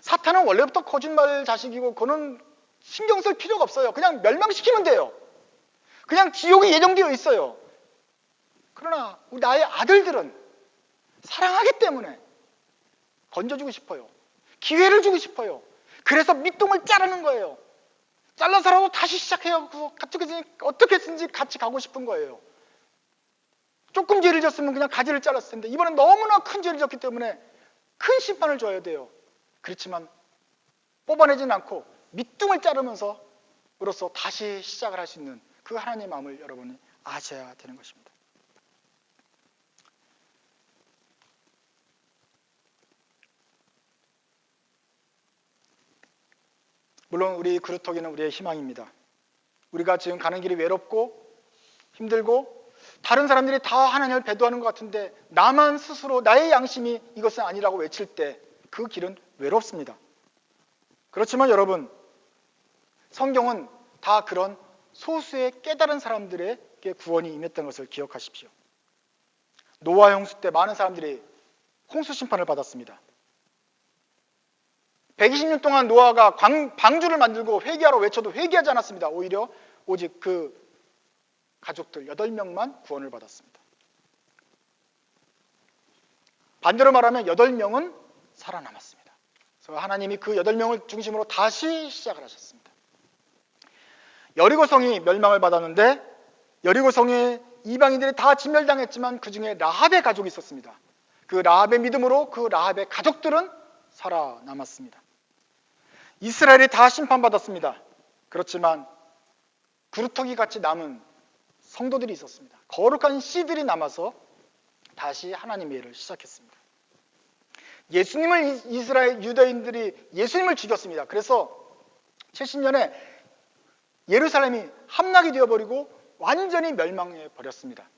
사탄은 원래부터 거짓말 자식이고 그는 신경 쓸 필요가 없어요. 그냥 멸망시키면 돼요. 그냥 지옥이 예정되어 있어요. 그러나 나의 아들들은 사랑하기 때문에 건져주고 싶어요. 기회를 주고 싶어요. 그래서 밑동을 자르는 거예요. 잘라서라도 다시 시작해요. 어떻게든지 같이 가고 싶은 거예요. 조금 죄를 졌으면 그냥 가지를 잘랐을 텐데 이번엔 너무나 큰 죄를 졌기 때문에 큰 심판을 줘야 돼요. 그렇지만 뽑아내지는 않고 밑둥을 자르면서 으로써 다시 시작을 할 수 있는 그 하나님의 마음을 여러분이 아셔야 되는 것입니다. 물론 우리 그루터기는 우리의 희망입니다. 우리가 지금 가는 길이 외롭고 힘들고 다른 사람들이 다 하나님을 배도하는 것 같은데 나만 스스로 나의 양심이 이것은 아니라고 외칠 때 그 길은 외롭습니다. 그렇지만 여러분, 성경은 다 그런 소수의 깨달은 사람들에게 구원이 임했던 것을 기억하십시오. 노아 홍수 때 많은 사람들이 홍수 심판을 받았습니다. 120년 동안 노아가 방주를 만들고 회개하러 외쳐도 회개하지 않았습니다. 오히려 오직 그 가족들 8명만 구원을 받았습니다. 반대로 말하면 8명은 살아남았습니다. 그래서 하나님이 그 8명을 중심으로 다시 시작을 하셨습니다. 여리고성이 멸망을 받았는데 여리고성에 이방인들이 다 진멸당했지만 그 중에 라합의 가족이 있었습니다. 그 라합의 믿음으로 그 라합의 가족들은 살아남았습니다. 이스라엘이 다 심판받았습니다. 그렇지만 구루터기 같이 남은 성도들이 있었습니다. 거룩한 씨들이 남아서 다시 하나님의 일을 시작했습니다. 예수님을 이스라엘 유대인들이 예수님을 죽였습니다. 그래서 70년에 예루살렘이 함락이 되어버리고 완전히 멸망해 버렸습니다.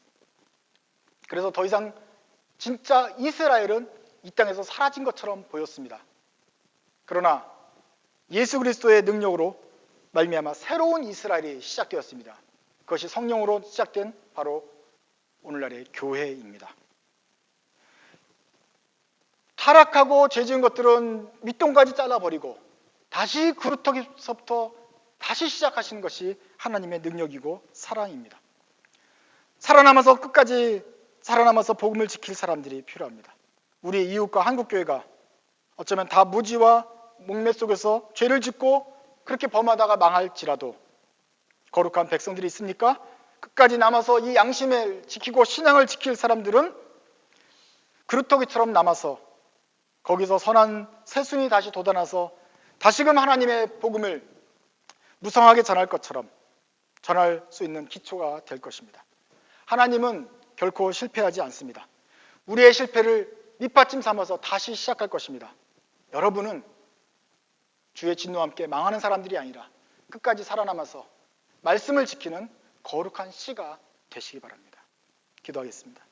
그래서 더 이상 진짜 이스라엘은 이 땅에서 사라진 것처럼 보였습니다. 그러나 예수 그리스도의 능력으로 말미암아 새로운 이스라엘이 시작되었습니다. 그것이 성령으로 시작된 바로 오늘날의 교회입니다. 타락하고 죄 지은 것들은 밑동까지 잘라버리고 다시 구루터기서부터 다시 시작하시는 것이 하나님의 능력이고 사랑입니다. 살아남아서 끝까지 살아남아서 복음을 지킬 사람들이 필요합니다. 우리 이웃과 한국교회가 어쩌면 다 무지와 목매 속에서 죄를 짓고 그렇게 범하다가 망할지라도 거룩한 백성들이 있습니까? 끝까지 남아서 이 양심을 지키고 신앙을 지킬 사람들은 그루터기처럼 남아서 거기서 선한 새순이 다시 돋아나서 다시금 하나님의 복음을 무성하게 전할 것처럼 전할 수 있는 기초가 될 것입니다. 하나님은 결코 실패하지 않습니다. 우리의 실패를 밑받침 삼아서 다시 시작할 것입니다. 여러분은 주의 진노와 함께 망하는 사람들이 아니라 끝까지 살아남아서 말씀을 지키는 거룩한 씨가 되시기 바랍니다. 기도하겠습니다.